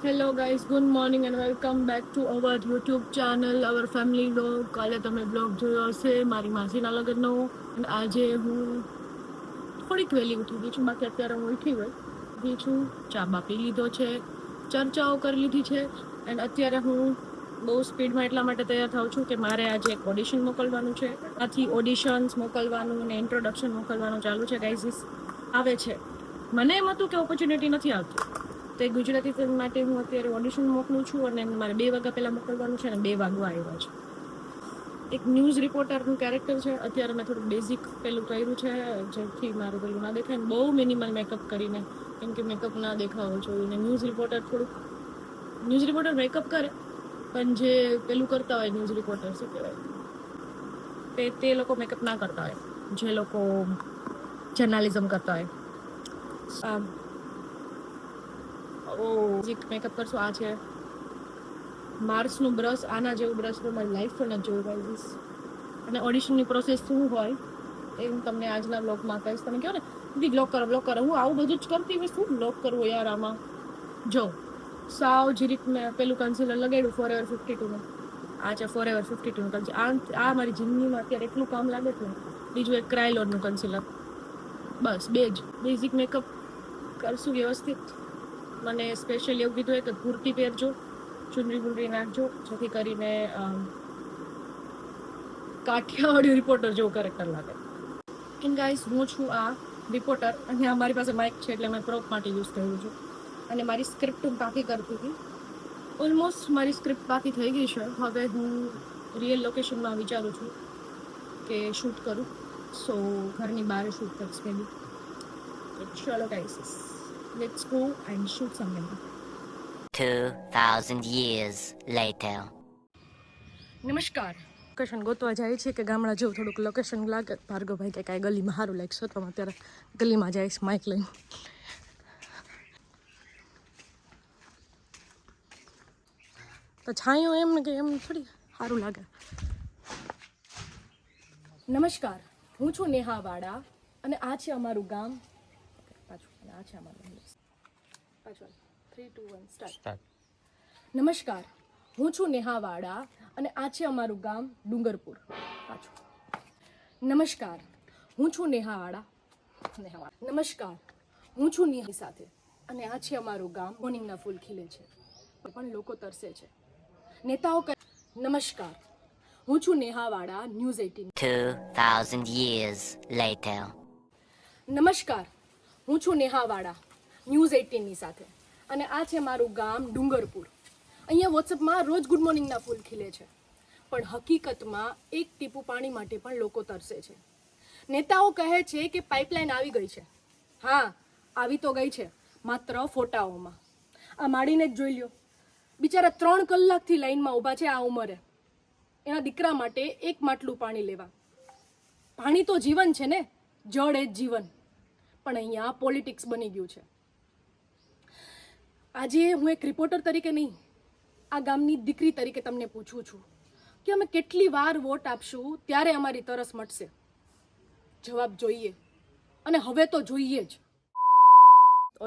Hello guys, good morning and welcome back to our YouTube channel, our family vlog. કાલે તમે blog જોયો હશે મારી માસીના લગ્નનો. અને આજે હું થોડીક વહેલી ઉઠી ગઈ છું, બાકી અત્યારે હું ઉઠી છું, ચા બા પી લીધો છે, ચર્ચાઓ કરી લીધી છે. એન્ડ અત્યારે હું બહુ સ્પીડમાં એટલા માટે તૈયાર થાઉં છું કે મારે આજે એક ઓડિશન મોકલવાનું છે. આથી ઓડિશન્સ મોકલવાનું અને ઇન્ટ્રોડક્શન મોકલવાનું ચાલુ છે. ગાઈઝ આવે છે, મને એમ હતું કે ઓપોર્ચ્યુનિટી નથી આવતી, તો એક ગુજરાતી ફિલ્મ માટે હું અત્યારે ઓડિશન મોકલું છું અને મારે 2 વાગ્યા પહેલાં મોકલવાનું છે અને 2 વાગવા આવ્યા છે. એક ન્યૂઝ રિપોર્ટરનું કેરેક્ટર છે. અત્યારે મેં થોડુંક બેઝિક પેલું કર્યું છે જેથી મારું પેલું ના દેખાય, બહુ મિનિમલ મેકઅપ કરીને, કેમ કે મેકઅપ ના દેખાવો જોઈએ. અને ન્યૂઝ રિપોર્ટર મેકઅપ કરે, પણ જે પેલું કરતા હોય ન્યૂઝ રિપોર્ટર શું કહેવાય તે લોકો મેકઅપ ના કરતા હોય, જે લોકો જર્નાલિઝમ કરતા હોય. મેકઅપ કરશું. આ છે માર્સનું બ્રશ, આના જેવું બ્રશ તો મારી લાઈફ પણ નથી જોયું ગાઈઝ. અને ઓડિશનની પ્રોસેસ શું હોય એ હું તમને આજના બ્લોગમાં કહીશ. તમે કહો ને દીદી બ્લોગ કરો, હું આવું બધું જ કરતી હોય, શું બ્લોગ કરવું યાર આમાં. જો સાવ જીરીક મેં પેલું કન્સીલર લગાડ્યું ફોરએવર 52નું. આ છે ફોરએવર 52નું કન્સીલર. આ મારી જિંદગીમાં અત્યારે એટલું કામ લાગે છે. બીજું એક ક્રાયલોનનું કન્સીલર. બસ 2 જ બેઝિક મેકઅપ કરશું વ્યવસ્થિત. મને સ્પેશિયલ એવું કીધું હોય કે કુર્તી પહેરજો, ચુનરી બુનરી નાખજો, જેથી કરીને કાઠિયાવાડી રિપોર્ટર જેવું કેરેક્ટર લાગે. એન્ડ ગાઈઝ, હું છું આ રિપોર્ટર અને મારી પાસે માઇક છે એટલે મેં પ્રોપ માટે યુઝ કર્યું છું. અને મારી સ્ક્રિપ્ટ હું બાકી કરતી હતી. ઓલમોસ્ટ મારી સ્ક્રિપ્ટ બાકી થઈ ગઈ છે. હવે હું રિયલ લોકેશનમાં વિચારું છું કે શૂટ કરું. સો ઘરની બહાર શૂટ કરીશ મેબી. ચલો guys, let's go and shoot something. 2,000 years later. નમસ્કાર. લોકેશન ગોતવા જાય છે કે ગામડા જેવું થોડુંક લોકેશન લાગે. ભાર્ગવભાઈ કે કાંઈ ગલીમાં સારું લાગશે તો અત્યારે ગલીમાં જઈશ માઇક લઈને. તો છાંયો એમ ને કે એમ થોડી સારું લાગે. નમસ્કાર, હું છું નેહા વાડા અને આ છે અમારું ગામ. પાછું આ છે અમારું પાછું 3 2 1 સ્ટાર્ટ. નમસ્કાર, હું છું નેહા વાડા અને આ છે અમારું ગામ ડુંગરપુર. પાછું. નમસ્કાર, હું છું નેહા વાડા. નમસ્કાર, હું છું નેહા સાથે અને આ છે અમારું ગામ. મોર્નિંગના ફૂલ ખીલે છે પણ લોકો તરસે છે. નેતાઓ કહે. નમસ્કાર, હું છું નેહા વાડા, ન્યૂઝ 18. 2,000 years later. નમસ્કાર, હું છું નેહા વાડા, ન્યૂઝ 18ની સાથે અને આ છે મારું ગામ ડુંગરપુર. અહીંયા વોટ્સઅપમાં રોજ ગુડ મોર્નિંગના ફૂલ ખીલે છે, પણ હકીકતમાં એક ટીપું પાણી માટે પણ લોકો તરસે છે. નેતાઓ કહે છે કે પાઇપલાઇન આવી ગઈ છે. હા, આવી તો ગઈ છે, માત્ર ફોટાઓમાં. આ માડીને જ જોઈ લ્યો, બિચારા 3 કલાકથી લાઈનમાં ઊભા છે આ ઉંમરે એના દીકરા માટે એક માટલું પાણી લેવા. પાણી તો જીવન છે ને, જળ એ જ જીવન. પણ અહીંયા પોલિટિક્સ બની ગયું છે. આજે હું એક રિપોર્ટર તરીકે નહીં, આ ગામની દીકરી તરીકે તમને પૂછું છું કે અમે કેટલી વાર વોટ આપશું ત્યારે અમારી તરસ મટશે? જવાબ જોઈએ, અને હવે તો જોઈએ જ.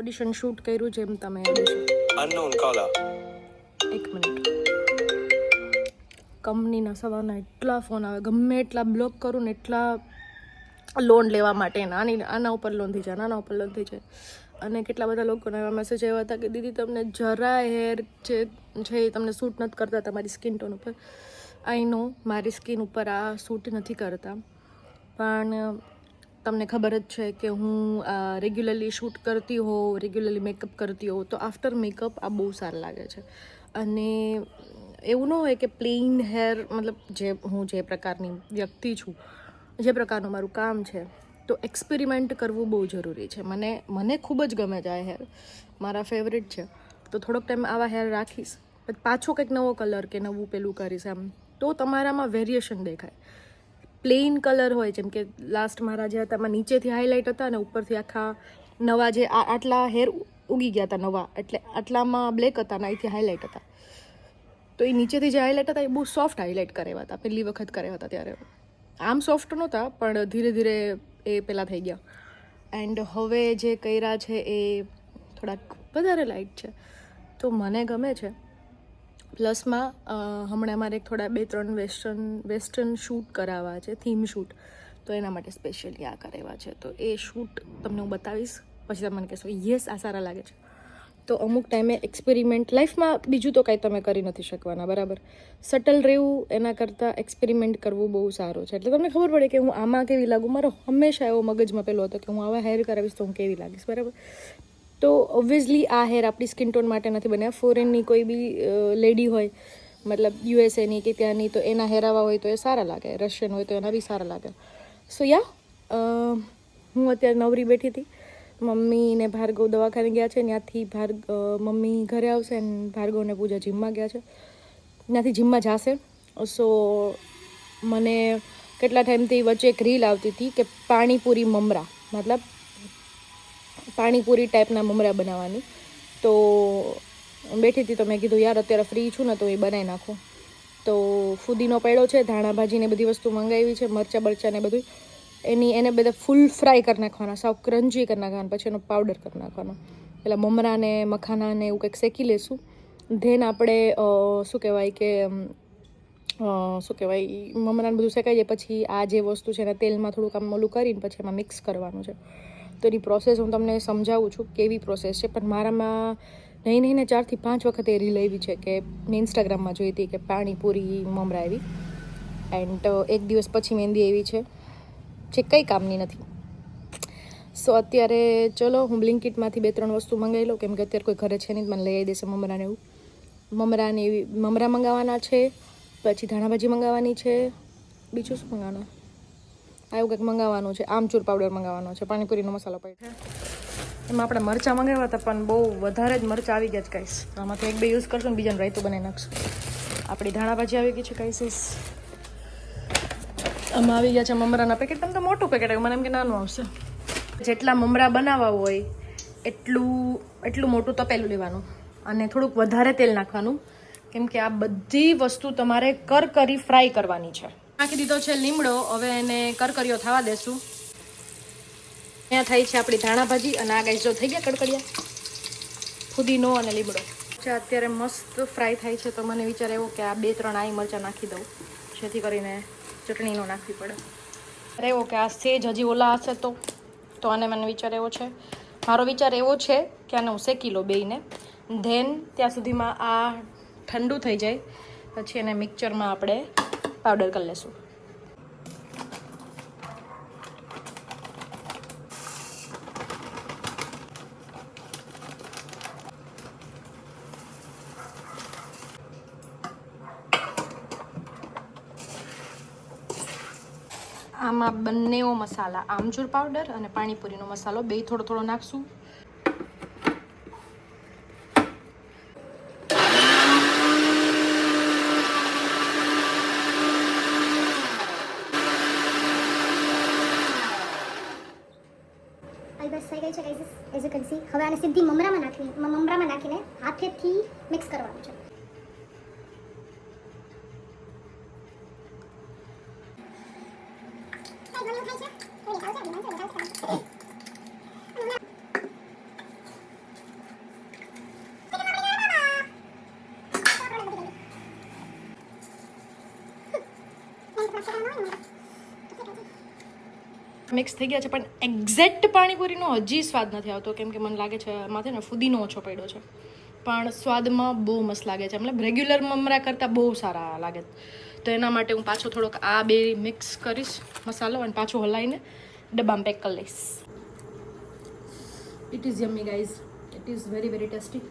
ઓડિશન શૂટ કર્યું જેમ તમે અનનોન કોલર. 1 મિનિટ. કંપનીના સવારના એટલા ફોન આવે, ગમે એટલા બ્લોક કરું ને એટલા લોન લેવા માટે આના ઉપર લોન થઈ જાય, નાના ઉપર લોન થઈ જાય. અને કેટલા બધા લોકોના એવા મેસેજ આવ્યા હતા કે દીદી તમને જરા હેર છે એ તમને સૂટ નથી કરતા તમારી સ્કિન ટોન ઉપર. આઈ નો મારી સ્કિન ઉપર આ સૂટ નથી કરતા, પણ તમને ખબર જ છે કે હું રેગ્યુલરલી શૂટ કરતી હોઉં, રેગ્યુલરલી મેકઅપ કરતી હોઉં તો આફ્ટર મેકઅપ આ બહુ સારું લાગે છે. અને એવું ન હોય કે પ્લેઇન હેર, મતલબ હું જે પ્રકારની વ્યક્તિ છું, જે પ્રકારનું મારું કામ છે, તો એક્સપેરિમેન્ટ કરવું બહુ જરૂરી છે. મને ખૂબ જ ગમે છે આ હેર, મારા ફેવરેટ છે. તો થોડોક ટાઈમ આવા હેર રાખીશ, પછી પાછો કંઈક નવો કલર કે નવું પેલું કરીશ એમ, તો તમારામાં વેરિએશન દેખાય. પ્લેઇન કલર હોય, જેમ કે લાસ્ટ મારા જે હતા એમાં નીચેથી હાઇલાઇટ હતા અને ઉપરથી આખા નવા જે આટલા હેર ઉગી ગયા હતા નવા, એટલે આટલામાં બ્લેક હતા અને અહીંથી હાઇલાઇટ હતા. તો એ નીચેથી જે હાઇલાઇટ હતા એ બહુ સોફ્ટ હાઇલાઇટ કરાવ્યા હતા પહેલી વખત કરાવ્યા હતા ત્યારે. આમ સોફ્ટ નહોતા પણ ધીરે ધીરે એ પહેલાં થઈ ગયા. એન્ડ હવે જે કર્યા છે એ થોડાક વધારે લાઇટ છે. તો મને ગમે છે. પ્લસમાં હમણાં અમારે થોડા 2-3 વેસ્ટર્ન શૂટ કરાવવા છે, થીમ શૂટ, તો એના માટે સ્પેશિયલી આ કરાવ્યા છે. તો એ શૂટ તમને હું બતાવીશ, પછી તમે મને કહેશો યસ આ સારા લાગે છે. તો અમુક ટાઈમે એક્સપેરિમેન્ટ લાઈફમાં બીજું તો કાંઈ તમે કરી નથી શકવાના, બરાબર. સટલ રહેવું એના કરતાં એક્સપેરિમેન્ટ કરવું બહુ સારું છે. એટલે તમને ખબર પડે કે હું આમાં કેવી લાગું. મારો હંમેશા એવો મગજમાં પેલો હતો કે હું આવા હેર કરાવીશ તો હું કેવી લાગીશ, બરાબર. તો ઓબ્વિયસલી આ હેર આપણી સ્કિન ટોન માટે નથી બન્યા. ફોરેનની કોઈ બી લેડી હોય, મતલબ યુએસએની કે ત્યાંની, તો એના હેર આવા હોય તો એ સારા લાગે, રશિયન હોય તો એના બી સારા લાગે. સો યા હું અત્યારે નવરી બેઠી હતી. મમ્મી ને ભાર્ગવ દવાખાને ગયા છે, ત્યાંથી મમ્મી ઘરે આવશે અને ભાર્ગવ ને પૂજા જીમમાં ગયા છે, ત્યાંથી જીમમાં જશે. સો મને કેટલા ટાઈમથી વચ્ચે એક રીલ આવતી હતી કે પાણીપુરી મમરા, મતલબ પાણીપુરી ટાઈપના મમરા બનાવવાની. તો બેઠી હતી તો મેં કીધું યાર અત્યારે ફ્રી છું ને તો એ બનાવી નાખું. તો ફુદીનો પડ્યો છે, ધાણા ભાજીને બધી વસ્તુ મંગાવી છે, મરચાં બરચાં ને બધું. એને બધા ફૂલ ફ્રાય કરી નાખવાના, સાવ ક્રન્ચી કરી નાખવાના, પછી એનો પાવડર કરી નાખવાનો. પેલા મમરાને મખાનાને એવું કંઈક શેકી લેશું. ધેન આપણે શું કહેવાય મમરાને બધું શેકાઈ જાય પછી આ જે વસ્તુ છે એના તેલમાં થોડુંક આમ ઓલું કરીને પછી એમાં મિક્સ કરવાનું છે. તો એની પ્રોસેસ હું તમને સમજાવું છું કેવી પ્રોસેસ છે. પણ મારામાં નહીં 4 થી 5 વખત એ રીલ આવી છે કે મેં ઇન્સ્ટાગ્રામમાં જોઈ હતી કે પાણીપુરી મમરા આવી. એન્ડ એક દિવસ પછી મહેંદી આવી છે જે કંઈ કામની નથી. સો અત્યારે ચલો હું બ્લિંકિટમાંથી 2-3 વસ્તુ મંગાવી લઉં, કેમ કે અત્યારે કોઈ ઘરે છે નહીં, મને લઈ આવી દેશે મમરાને એવું. મમરા મંગાવવાના છે, પછી ધાણાભાજી મંગાવવાની છે, બીજું શું મંગાવવાનું, આવું કંઈક મંગાવવાનું છે, આમચૂર પાવડર મંગાવવાનો છે, પાણીપુરીનો મસાલો પડે છે. એમાં આપણે મરચાં મંગાવ્યા હતા પણ બહુ વધારે જ મરચાં આવી ગયા છે ગાઈસ. આમાંથી 1-2 યુઝ કરશું ને બીજાનું રાયતું બનાવી નાખશું. આપણી ધાણાભાજી આવી ગઈ છે ગાઈસ. આમાં આવી ગયા છે મમરાના પેકેટ. તમે તો મોટું પેકેટ આવ્યું, મને એમ કે નાનું આવશે. જેટલા મમરા બનાવવા હોય એટલું મોટું તપેલું લેવાનું અને થોડુંક વધારે તેલ નાખવાનું, કેમ કે આ બધી વસ્તુ તમારે કરકરી ફ્રાય કરવાની છે. નાખી દીધો છે લીમડો, હવે એને કરકરીઓ થવા દેશું. અહીંયા થઈ છે આપણી ધાણાભાજી અને આ ગાઈસ જો થઈ ગયા કડકડિયા, ફુદીનો અને લીમડો. અત્યારે મસ્ત ફ્રાય થાય છે. તો મને વિચાર એવો કે આ 2-3 આઈ મરચાં નાખી દઉં, જેથી કરીને ચટણી ન નાખવી પડે. એવો કે આ સેજ હજી ઓલા હશે તો આને મને વિચાર એવો છે, મારો વિચાર એવો છે કે આને હું શેકી લો બેયને. ધેન ત્યાં સુધીમાં આ ઠંડુ થઈ જાય પછી એને મિક્સચરમાં આપણે પાવડર કરી લઈશું. આમાં બંનેઓ મસાલા, આમચૂર પાવડર અને પાણીપુરીનો મસાલો બે થોડો થોડો નાખશું. બસ થઈ ગઈ છે guys, as you can see. હવે આને સીધી મમરામાં નાખીને હાથેથી મિક્સ કરવાનું છે. મિક્સ થઈ ગયા છે પણ એક્ઝેક્ટ પાણીપુરીનો હજી સ્વાદ નથી આવતો, કેમ કે મને લાગે છે માથે ને ફુદીનો ઓછો પડ્યો છે. પણ સ્વાદમાં બહુ મસ્ત લાગે છે, મતલબ રેગ્યુલર મમરા કરતાં બહુ સારા લાગે. તો એના માટે હું પાછો થોડોક આ બે મિક્સ કરીશ મસાલો અને પાછો હલાવીને ડબ્બામાં પેક કરી લઈશ. It is yummy guys, it is very very tasty.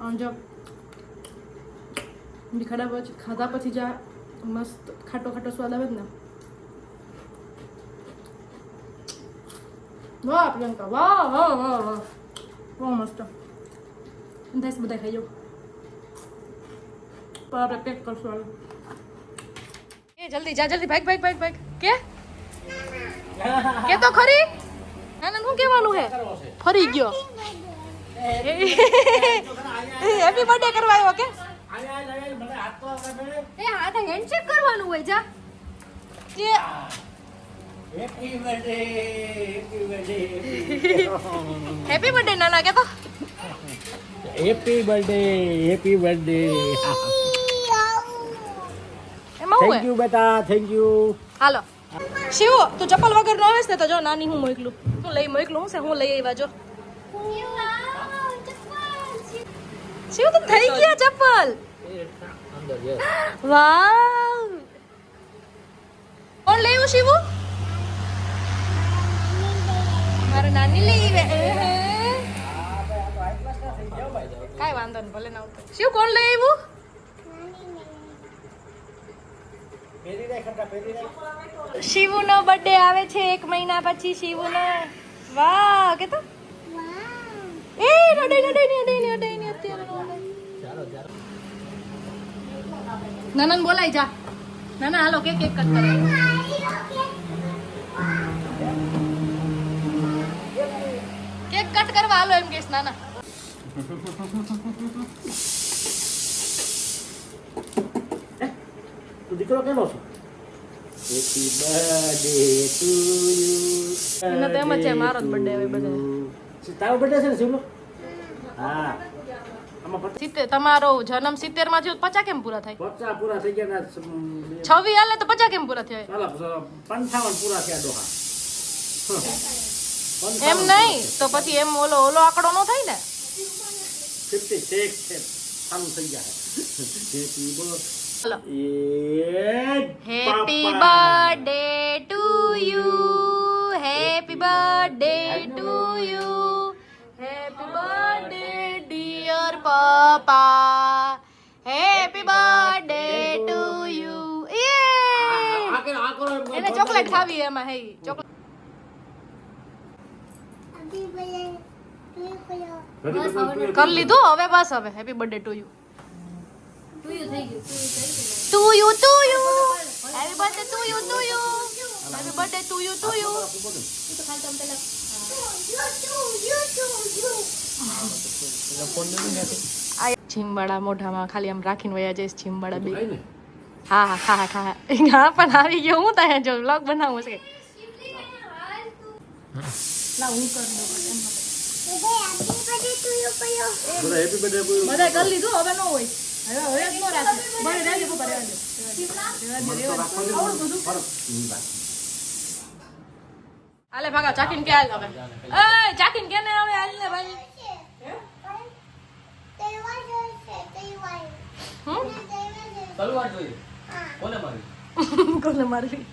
આમ જો ખાધા પછી જા મસ્ત ખાટો ખાટો સ્વાદ આવે જ ને. વાહ પ્રિયંકા, વાહ વાહ વાહ વાહ, બહુ મસ્ત. બસ બધા ખાઈ જાઓ. પર આપણે પેક કરશું હવે. એ જલ્દી જા, જલ્દી ભાગ ભાગ ભાગ ભાગ. કે તો ખરી ના શું કહેવાનું હે? ફરી ગયો. હેપી બર્થડે કરવા આવ્યો કે? એ હા તો હેન્ડશેક કરવાનું હોય. જા જે હેપી બર્થડે હેપી બર્થડે નાના કે તો હેપી બર્થડે એમાં હું થેન્ક યુ બેટા થેન્ક યુ હાલો શિવો તું ચપ્પલ વગર નો આવેસ ને તો જો નાની હું મોકલું હું મોકલું છે હું લઈ આવ્યા જો શિવ તો થઈ ગયા ચપ્પલ વાવ કોણ લેવું શિવો મારે નાની લઈ આવે કાઈ વાંધો નહીં ભલે ના આવતો શિવ કોણ લઈ આવ્યું શિવુનો બર્થડે આવે છે 1 મહિના પછી શિવુનો વાહ કે તો એ નડે અત્યારે નાના બોલાઈ જા નાના હાલો કેક કટ કરે કેક કટ કરવા હાલો એમ કેસ નાના તું દીકરો કેનો છો હેપી બર્થડે ટુ યુ એને તો એમ જ છે મારો જ બર્થડે હવે બધા તારો બર્થડે છે ને શિવનો હા આમાં 70 તમારો જન્મ 70 માં થયો 50 કેમ પૂરા થાય 50 પૂરા થઈ ગયા 26 હાલે તો 50 કેમ પૂરા થયા ચાલો 55 પૂરા થયા ડોહા એમ નહીં તો પછી એમ ઓલો આંકડો નો થાય ને 56 છે ચાલુ થઈ ગયા હેપી હાલો birthday happy birthday to you happy birthday to you happy birthday dear પપ્પા હેપી બર્થડે ટુ યુ એને ચોકલેટ ખાવી એમાં હે ચોકલેટ કરી લીધું હવે બસ હવે happy birthday to you to you happy birthday to you happy birthday to you જીમવાડા મોઢામાં ખાલી આમ રાખીને વયા જઈશ જીમવાડા બે હા પણ આવી ગયો હું ત્યાં જો વ્લોગ બનાવું છે લાવ હું કરી દઉં હેપી બર્થડે બધા કરી લીધું હવે ન હોય હવે જ ન રાખે બરે રહેજો પપ્પા રહેજો હાલે ભાગા ચાકીને કે હાલ હવે એ ચાકીને કે ને હવે હાલ ને ભાઈ તલવાર જોઈએ કોને મારી કોને મારવી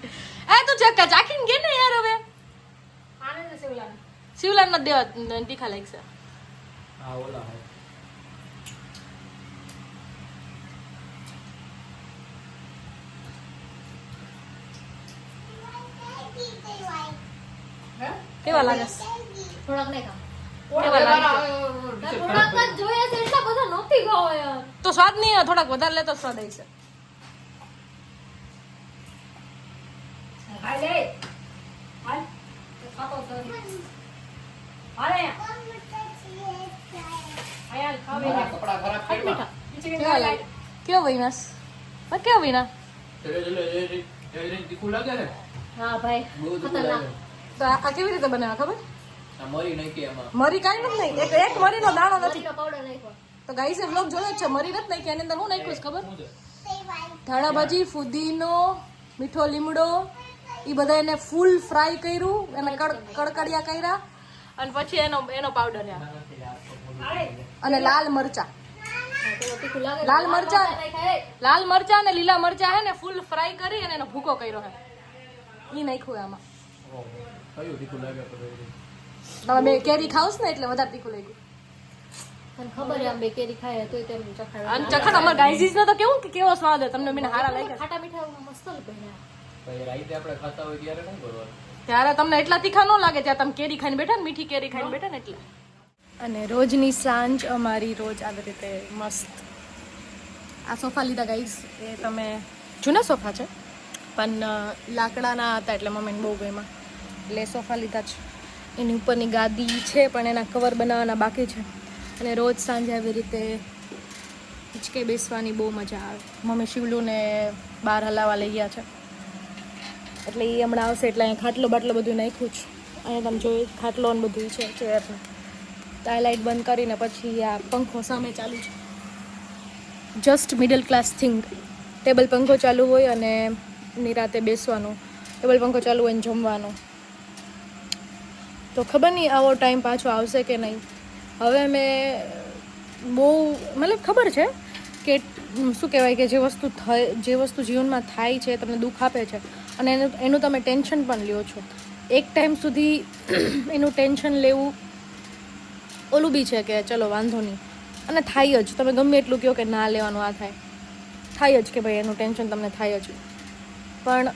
એ તું ચક્કા ચાકીને કે ને યાર હવે શિવલાલ ન દેવા તીખા લાગશે હા ઓલા હે કેવા લાગે થોડાક નહીં ખાવ કેવા લાગે થોડાક જ જોઈએ છે એટલા બધા નહોતી ખાવ યાર તો સ્વાદ નહીં આવે, થોડાક વધારે લે તો સ્વાદ આવશે. હાલ લે હાલ ખાતો તો હાલ આયા ખાવે કપડા ખરાબ કરવા કેવા લાગે? કેવો વિનાશ? કેવો વિના? તીખું લાગે ને હા ભાઈ બહુ તીખું ખતરનાક લાગે. તો આ કેવી રીતે બનાવે ખબર? આ મરી નાખી એમાં મરી કાંઈ નથી નહીં, એક મરીનો દાણો નથી. મરીનો પાવડર નાખ્યો તો ગાઈસ એ વ્લોગ જોયો જ છે, મરી નથી નાખી. એની અંદર હું નાખ્યું છે ખબર? ધાણા ભાજી, ફુદીનો, મીઠો લીમડો, એ બધા એને ફૂલ ફ્રાય કર્યું, એને કડકડિયા કર્યા, અને પછી એનો પાવડર અને લાલ મરચા. તીખું લાગે લાલ મરચા લાલ મરચા અને લીલા મરચા હે ને ફૂલ ફ્રાય કરી અને એનો ભૂકો કર્યો હે, ઈ નાખ્યું હે આમાં. કયું તીખું લાગે તો તમે બે કેરી ખાવસ ને એટલે વધારે તીખું લાગ્યું. તને ખબર છે આમ બે કેરી ખાય તોય તેમ ચખાડે અને ચખડ અમાર ગાઈઝીસ ને તો કેવું કે કેવો સ્વાદ હે, તમને મને હારા લાગ્યા ખાટા મીઠા મસ્ત બન્યા ભાઈ રાઈતે આપણે ખાતા હોય ત્યારે શું કરવાનું? ત્યારે તમને એટલા તીખા ન લાગે ત્યારે તમે કેરી ખાઈને બેઠા ને, મીઠી કેરી ખાઈને બેઠા ને એટલે. અને રોજની સાંજ અમારી રોજ આવી રીતે મસ્ત. આ સોફા લીધા ગાઈઝ, એ તમે જૂના સોફા છે પણ લાકડાના હતા એટલે મમ્મીને બહુ ગમ્યા એટલે સોફા લીધા છે. એની ઉપરની ગાદી છે પણ એના કવર બનાવવાના બાકી છે. અને રોજ સાંજે આવી રીતે હિંચકે બેસવાની બહુ મજા આવે. મમ્મી શિવલુને બહાર હલાવવા લઈ ગયા છે એટલે એ હમણાં આવશે એટલે અહીંયા ખાટલો બાટલો બધું નાખ્યું છે. અહીંયા તમે જોયું ખાટલો ને બધું છે ચેરને. તો આ લાઇટ બંધ કરીને પછી આ પંખો સામે ચાલુ છે. Just middle class thing. Table પંખો ચાલુ હોય અને નિરાતે બેસવાનું, ટેબલ પંખો ચાલુ હોય ને જમવાનું. તો ખબર નહીં આવો ટાઈમ પાછો આવશે કે નહીં. હવે મેં બહુ મતલબ ખબર છે કે શું કહેવાય કે જે વસ્તુ જીવનમાં થાય છે તમને દુઃખ આપે છે અને એનું તમે ટેન્શન પણ લ્યો છો. એક ટાઈમ સુધી એનું ટેન્શન લેવું ઓલું બી છે કે ચલો વાંધો નહીં, અને થાય જ. તમે ગમે એટલું કહો કે ના લેવાનું, આ થાય જ કે ભાઈ એનું ટેન્શન તમને થાય જ. પણ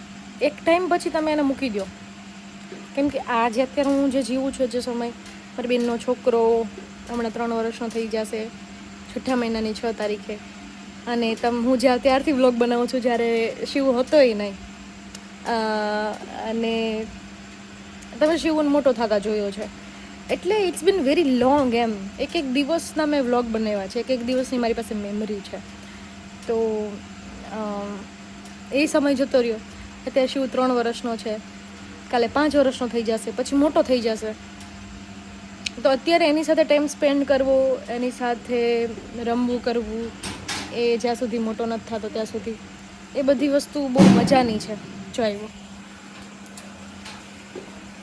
એક ટાઈમ પછી તમે એને મૂકી દો. કેમ કે આ જે અત્યારે હું જે જીવું છું, જે સમય મારી બેનનો છોકરો હમણાં 3 વર્ષનો થઈ જશે 6 મહિનાની 6 તારીખે, અને હું જ્યાં ત્યારથી વ્લોગ બનાવું છું જ્યારે શિવ હતોય નહીં. અને તમે શિવને મોટો થતા જોયો છે એટલે ઇટ્સ બીન વેરી લોંગ એમ. એક દિવસના મેં વ્લોગ બનાવ્યા છે, એક દિવસની મારી પાસે મેમરી છે. તો એ સમય જતો રહ્યો. અત્યારે શિવ 3 વર્ષનો છે, કાલે 5 વર્ષનો થઈ જશે, પછી મોટો થઈ જશે. તો અત્યારે એની સાથે ટાઈમ સ્પેન્ડ કરવો, એની સાથે રમવું કરવું, એ જ્યાં સુધી મોટો નથી થતો ત્યાં સુધી એ બધી વસ્તુ બહુ મજાની છે. જો આવ્યો,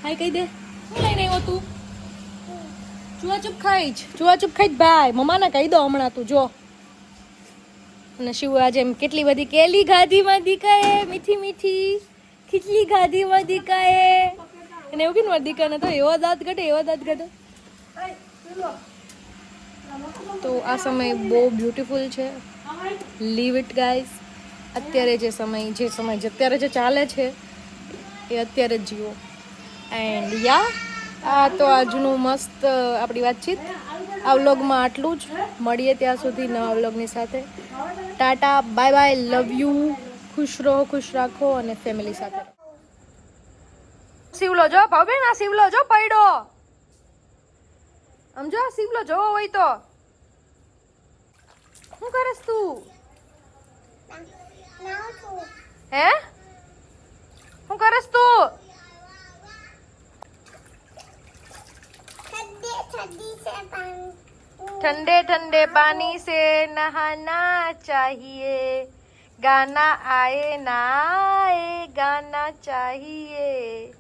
હાય કહી દે. શું લઈને આવ્યો તું? ચૂપ ખાઈ જ ભાઈ, મમ્માને કહી દો હમણાં તું જો. અને શિવ આજે એમ કેટલી બધી કેલી ગાધી માં દીકાએ, મીઠી મીઠી ખીચલી ગાધી માં દીકાએ. અને એવું કે મારા દીકાને તો એવો દાંત કાઢે. તો આ સમય બહુ બ્યુટીફુલ છે. Leave it guys. અત્યારે અત્યારે જે ચાલે છે એ અત્યારે જ જીવો. એન્ડ આ તો આજનું મસ્ત આપણી વાતચીત. આ વ્લોગમાં આટલું જ. મળીએ ત્યાં સુધી નવા વ્લોગની સાથે. Tata, bye bye, love you. ખુશ રહો, ખુશ રાખો અને ફેમિલી સાથે રહો. શિવલો જો ભાવબેન, આ શિવલો જો પડ્યો. સમજો શિવલો જોવો હોય તો. શું કરસ તું? હે શું કરસ તું? ठंडे ठंडे पानी से नहाना चाहिए, गाना आए ना आए गाना चाहिए.